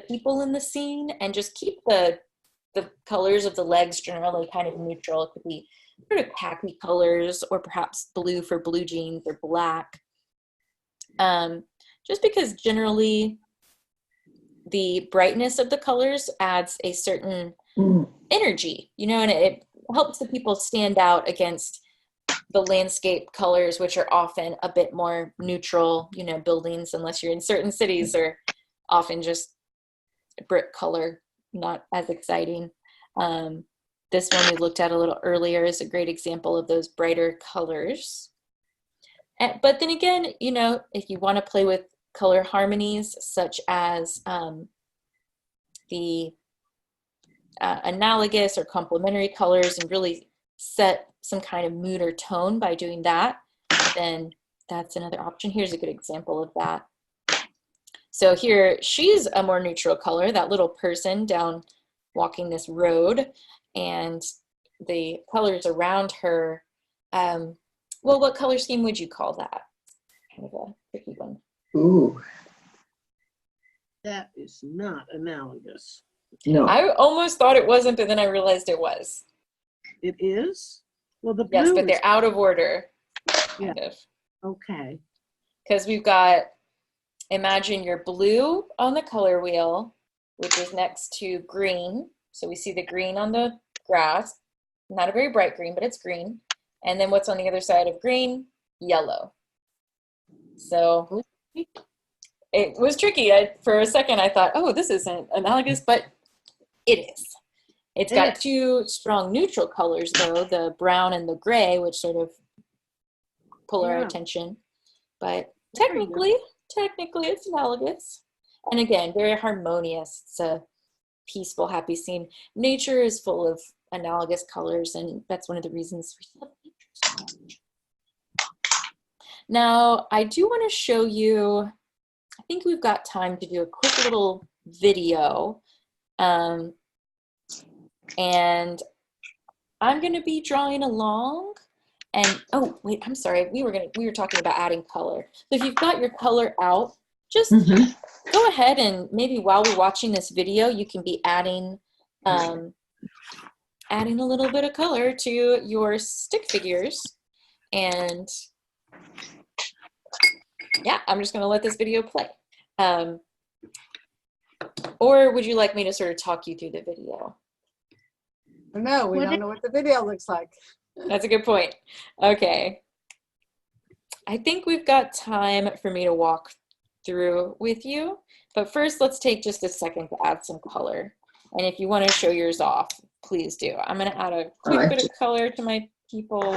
people in the scene, and just keep the colors of the legs generally kind of neutral. It could be sort of khaki colors, or perhaps blue for blue jeans, or black. Just because generally the brightness of the colors adds a certain energy, and it helps the people stand out against the landscape colors, which are often a bit more neutral, you know, buildings, unless you're in certain cities, are often just brick color, not as exciting. This one we looked at a little earlier is a great example of those brighter colors. But then again, you know, if you want to play with color harmonies, such as the analogous or complementary colors, and really set some kind of mood or tone by doing that, then that's another option. Here's a good example of that. So here, she's a more neutral color, that little person down walking this road, and the colors around her, well, what color scheme would you call that? Kind of a tricky one.
Ooh.
That is not analogous.
No.
I almost thought it wasn't, but then I realized it was.
It is? Well, the blue
Yes, but
is,
they're out of order,
yeah.
kind of.
Okay.
Because we've got, imagine your blue on the color wheel, which is next to green. So we see the green on the grass, not a very bright green, but it's green. And then what's on the other side of green? Yellow. So it was tricky. For a second, I thought, oh, this isn't analogous, but it is. It's got two strong neutral colors, though, the brown and the gray, which sort of pull our attention. But technically, it's analogous. And again, very harmonious. It's a peaceful, happy scene. Nature is full of analogous colors, and that's one of the reasons we love nature so much. Now, I do want to show you, I think we've got time to do a quick little video. And I'm going to be drawing along. And oh wait, I'm sorry. We were talking about adding color. So if you've got your color out, just go ahead and maybe while we're watching this video, you can be adding adding a little bit of color to your stick figures. And yeah, I'm just going to let this video play. Or would you like me to sort of talk you through the video?
No, we don't know what the video looks like.
That's a good point. Okay. I think we've got time for me to walk through with you. But first, let's take just a second to add some color. And if you want to show yours off, please do. I'm going to add a quick bit of color to my people.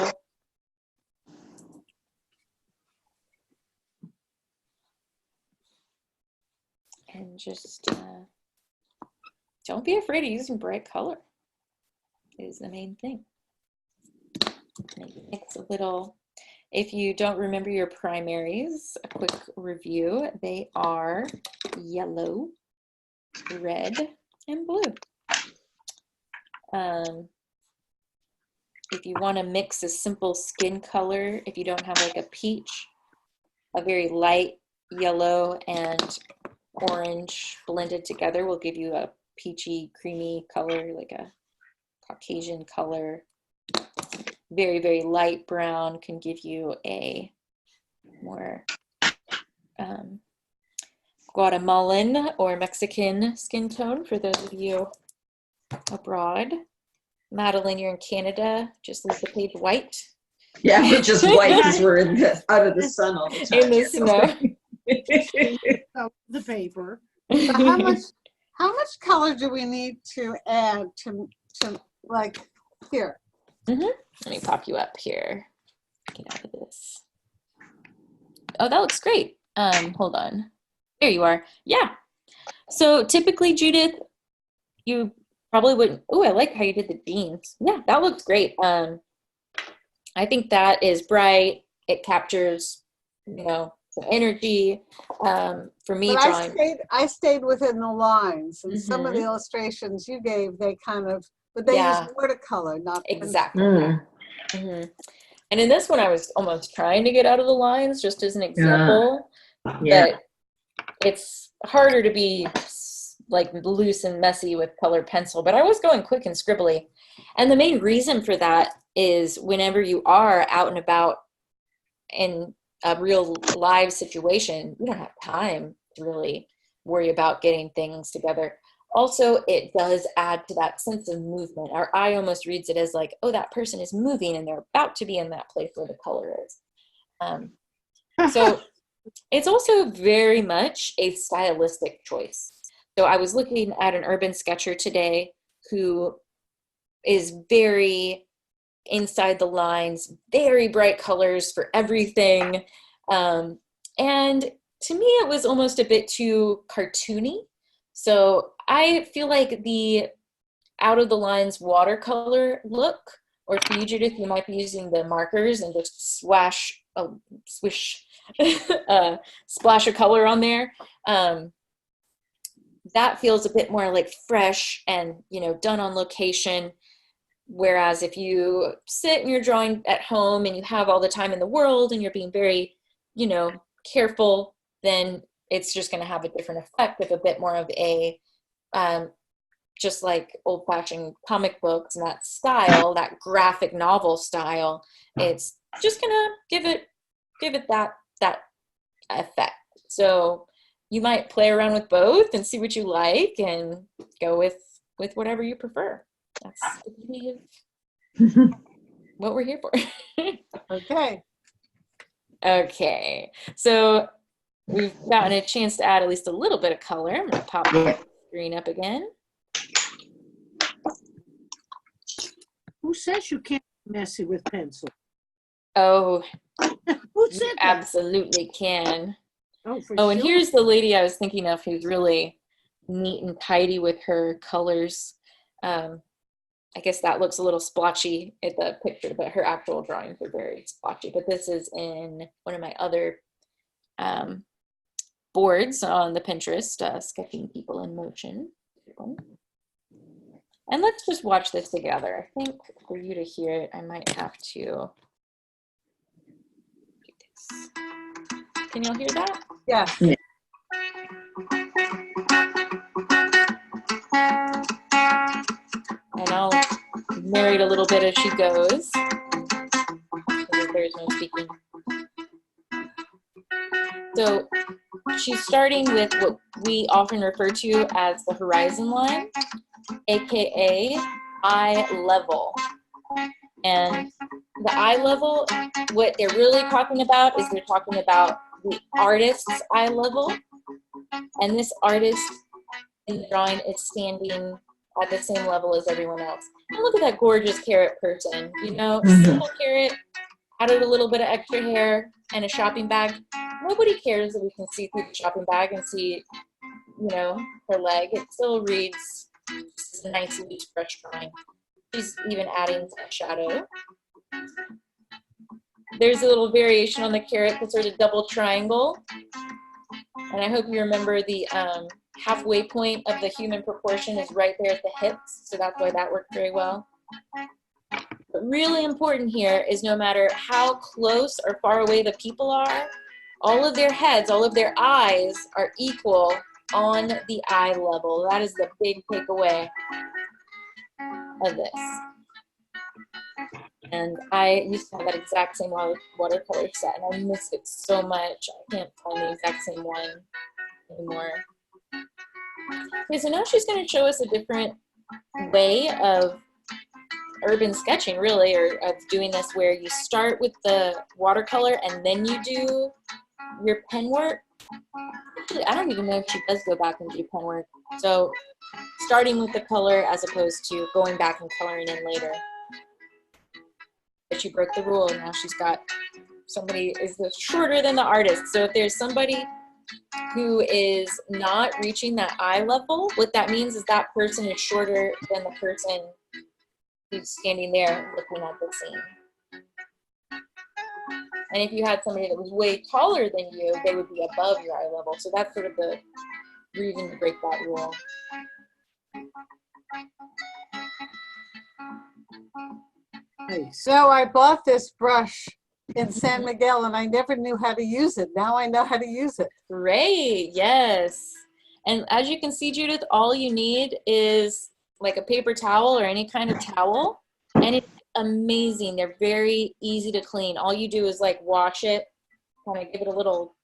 And just don't be afraid of using bright color. Is the main thing. Mix a little. If you don't remember your primaries, a quick review. They are yellow, red, and blue. If you want to mix a simple skin color, if you don't have like a peach, a very light yellow and orange blended together will give you a peachy, creamy color, like a Caucasian color. Very, very light brown can give you a more Guatemalan or Mexican skin tone for those of you abroad. Madeline, you're in Canada. Just leave the page white.
Yeah, we're just white because we're out of the sun all the time.
In the snow.
The paper.
So how much color do we need to add to like here?
Let me pop you up here. Get out of this. Oh, that looks great. Hold on. There you are. Yeah. So typically, Judith, you probably wouldn't. Oh, I like how you did the jeans. Yeah, that looks great. I think that is bright. It captures, you know, the energy. For me,
but
drawing.
I stayed within the lines, and some of the illustrations you gave, they kind of, but they used watercolor, not
exactly. And in this one, I was almost trying to get out of the lines, just as an example. But it's harder to be like loose and messy with colored pencil. But I was going quick and scribbly, and the main reason for that is whenever you are out and about in a real live situation, you don't have time to really worry about getting things together. Also, it does add to that sense of movement. Our eye almost reads it as like, oh, that person is moving and they're about to be in that place where the color is. So it's also very much a stylistic choice. So I was looking at an urban sketcher today who is very inside the lines, very bright colors for everything. And to me, it was almost a bit too cartoony. So I feel like the out of the lines watercolor look, or for you, Judith, you might be using the markers and just swish splash of color on there. That feels a bit more like fresh and, done on location. Whereas if you sit and you're drawing at home and you have all the time in the world and you're being very, careful, then it's just going to have a different effect of a bit more of a, just like old-fashioned comic books and that style, that graphic novel style. It's just going to give it that effect. So you might play around with both and see what you like and go with whatever you prefer. That's the beauty of what we're here for. Okay. So we've gotten a chance to add at least a little bit of color. I'm going to pop the screen up again.
Who says you can't be messy with pencil?
Oh,
Who said
you absolutely can.
Oh, for
Oh, and
sure.
here's the lady I was thinking of who's really neat and tidy with her colors. I guess that looks a little splotchy in the picture, but her actual drawings are very splotchy. But this is in one of my other boards on the Pinterest, Sketching People in Motion. And let's just watch this together. I think for you to hear it, I might have to do this. Can y'all hear that?
Yeah.
And I'll narrate a little bit as she goes, because there's no speaking. So she's starting with what we often refer to as the horizon line, aka eye level. And the eye level, what they're really talking about is they're talking about the artist's eye level. And this artist in the drawing is standing at the same level as everyone else. And look at that gorgeous carrot person, simple carrot, added a little bit of extra hair and a shopping bag. Nobody cares that we can see through the shopping bag and see, her leg. It still reads just a nice loose brush drawing. She's even adding some shadow. There's a little variation on the carrot, the sort of double triangle. And I hope you remember the halfway point of the human proportion is right there at the hips, so that's why that worked very well. But really important here is no matter how close or far away the people are, all of their heads, all of their eyes are equal on the eye level. That is the big takeaway of this. And I used to have that exact same watercolor set, and I miss it so much. I can't find the exact same one anymore. Okay, so now she's going to show us a different way of urban sketching, really, or of doing this, where you start with the watercolor and then you do your pen work. Actually, I don't even know if she does go back and do pen work. So starting with the color as opposed to going back and coloring in later. But she broke the rule, and now she's got somebody is shorter than the artist. So if there's somebody who is not reaching that eye level, what that means is that person is shorter than the person who's standing there looking at the scene. And if you had somebody that was way taller than you, they would be above your eye level. So that's sort of the reason to break that rule.
So I bought this brush in San Miguel and I never knew how to use it. Now I know how to use it.
Great, yes. And as you can see, Judith, all you need is like a paper towel or any kind of towel. And it's amazing. They're very easy to clean. All you do is like wash it, kind of give it a little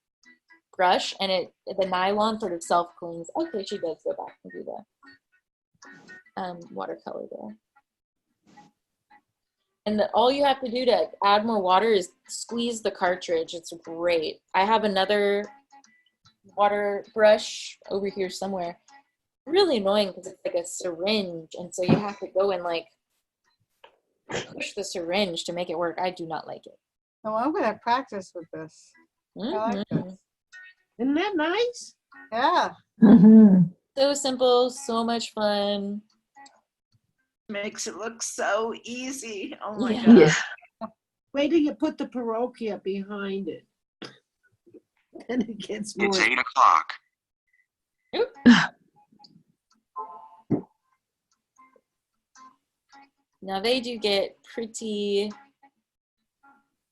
brush, and the nylon sort of self cleans. Okay, she does go back and do the watercolor there. And all you have to do to add more water is squeeze the cartridge. It's great. I have another water brush over here somewhere. Really annoying because it's like a syringe, and so you have to go and like push the syringe to make it work. I do not like it.
Oh, I'm gonna practice with this. I like this.
Isn't that nice?
Yeah.
So simple, so much fun.
Makes it look so easy. Oh my
Yeah.
God.
Yeah.
Wait till you put the parochia behind it. Then it gets more.
It's 8 o'clock.
Now they do get pretty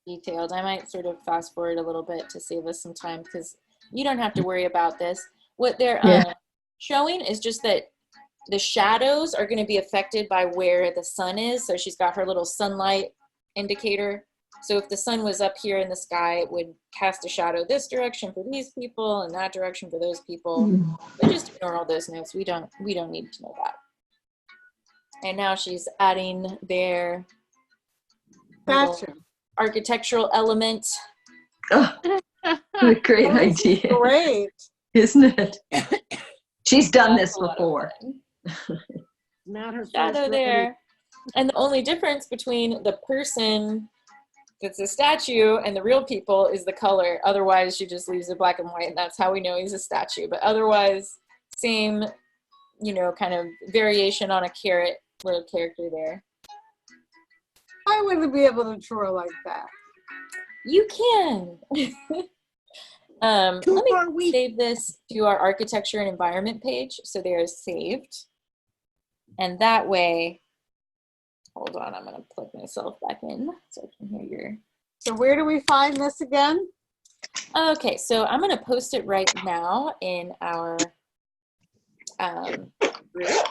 detailed. I might sort of fast forward a little bit to save us some time because you don't have to worry about this. What they're showing is just that the shadows are going to be affected by where the sun is. So she's got her little sunlight indicator. So if the sun was up here in the sky, it would cast a shadow this direction for these people and that direction for those people. But just ignore all those notes. We don't need to know that. And now she's adding their architectural element.
Oh, what a great idea.
Great.
Isn't it? She's done this before.
Not her
Shadow
first
there. And the only difference between the person that's a statue and the real people is the color. Otherwise, she just leaves it black and white, and that's how we know he's a statue. But otherwise, same, kind of variation on a carrot little character there.
I wouldn't be able to draw like that.
You can. Let me save this to our architecture and environment page so they are saved. And that way, hold on, I'm going to plug myself back in so I can hear your.
So where do we find this again?
Okay, so I'm going to post it right now in our group.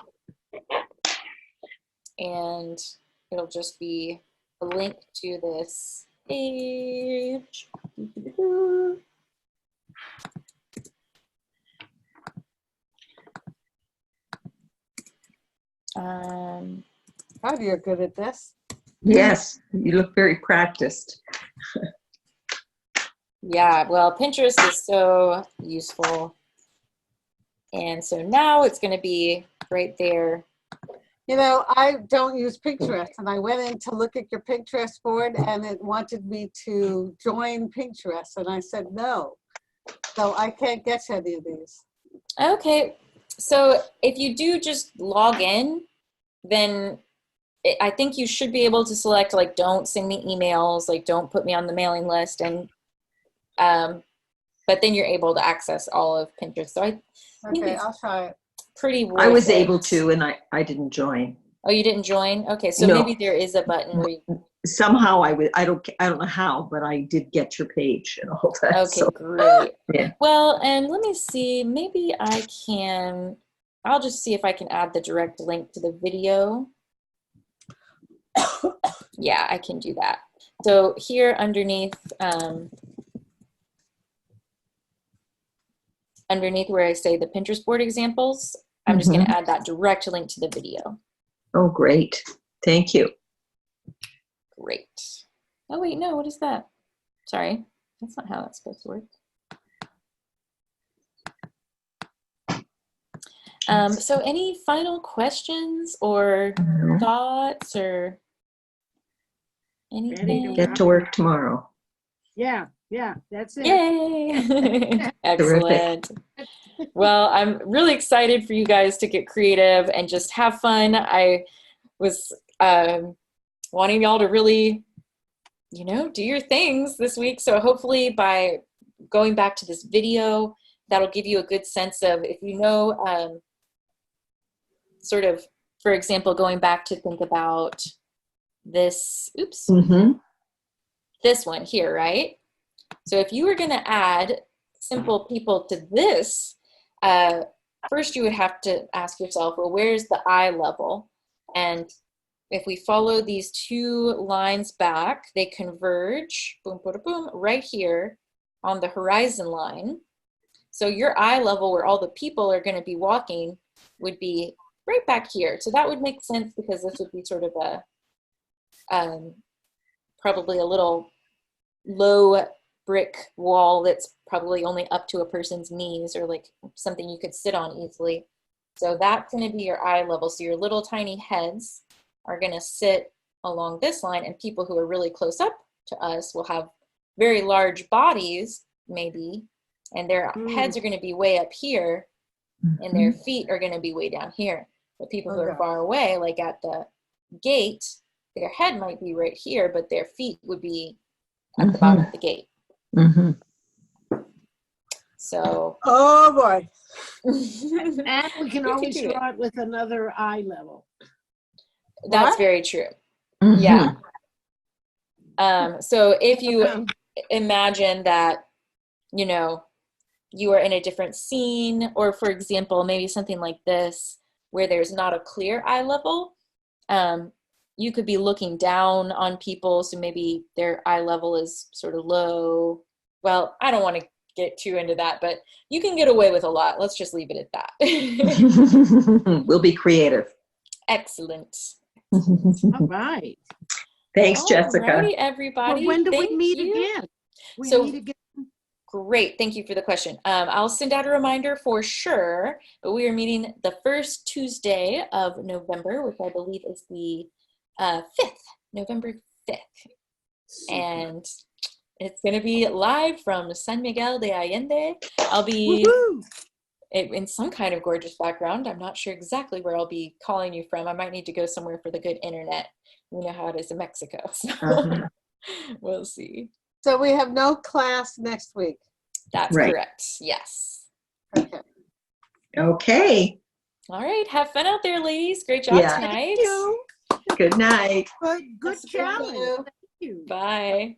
And it'll just be a link to this page.
God, you're good at this.
Yes, you look very practiced.
Yeah, well, Pinterest is so useful. And so now it's going to be right there.
I don't use Pinterest, and I went in to look at your Pinterest board, and it wanted me to join Pinterest, and I said no. So I can't get to any of these.
Okay, so if you do just log in, then I think you should be able to select, like, don't send me emails, like, don't put me on the mailing list, and but then you're able to access all of Pinterest. So
Okay, I'll try it.
Pretty worth
I was
it.
able to, and I didn't join.
Oh, you didn't join? Okay, so
No.
maybe there is a button where you...
Somehow I don't know how, but I did get your page and all that.
Okay,
so,
great.
Yeah.
Well, and let me see, maybe I'll just see if I can add the direct link to the video. Yeah, I can do that. So here underneath where I say the Pinterest board examples, I'm just going to add that direct link to the video.
Oh, great. Thank you.
Great. Oh, wait, no, what is that? Sorry, that's not how that's supposed to work. So any final questions or thoughts or anything?
Get to work tomorrow.
Yeah, that's it.
Yay! Excellent. Well, I'm really excited for you guys to get creative and just have fun. I was wanting y'all to really, do your things this week. So hopefully by going back to this video, that'll give you a good sense of, if sort of, for example, going back to think about this, this one here, right? So if you were going to add simple people to this, first you would have to ask yourself, well, where's the eye level? And if we follow these two lines back, they converge, boom, boom, boom, right here on the horizon line. So your eye level where all the people are going to be walking would be right back here. So that would make sense because this would be sort of a, probably a little low brick wall that's probably only up to a person's knees or like something you could sit on easily. So that's going to be your eye level. So your little tiny heads are going to sit along this line, and people who are really close up to us will have very large bodies, maybe, and their heads are going to be way up here, and their feet are going to be way down here. But people who are far away, like at the gate, their head might be right here, but their feet would be at the bottom of the gate. So.
Oh boy.
And we can always
do it.
draw it with another eye level.
That's
What?
very true. Yeah. So if you imagine that, you know, you are in a different scene, or for example, maybe something like this, where there's not a clear eye level, you could be looking down on people. So maybe their eye level is sort of low. Well, I don't want to get too into that, but you can get away with a lot. Let's just leave it at that.
We'll be creative.
Excellent.
All right.
Thanks, Jessica.
Alrighty, everybody.
Well, when do we
Thank
meet
you.
again? We
So-
meet again.
Great. Thank you for the question. I'll send out a reminder for sure, but we are meeting the first Tuesday of November, which I believe is the 5th, November 5th. And it's going to be live from San Miguel de Allende. I'll be in some kind of gorgeous background. I'm not sure exactly where I'll be calling you from. I might need to go somewhere for the good internet. You know how it is in Mexico. So we'll see.
So we have no class next week.
That's
Right.
correct. Yes.
Okay.
Okay.
All right. Have fun out there, ladies. Great job
Yeah.
tonight.
Thank you.
Good night.
Good
Thank
challenge.
you.
Thank you.
Bye.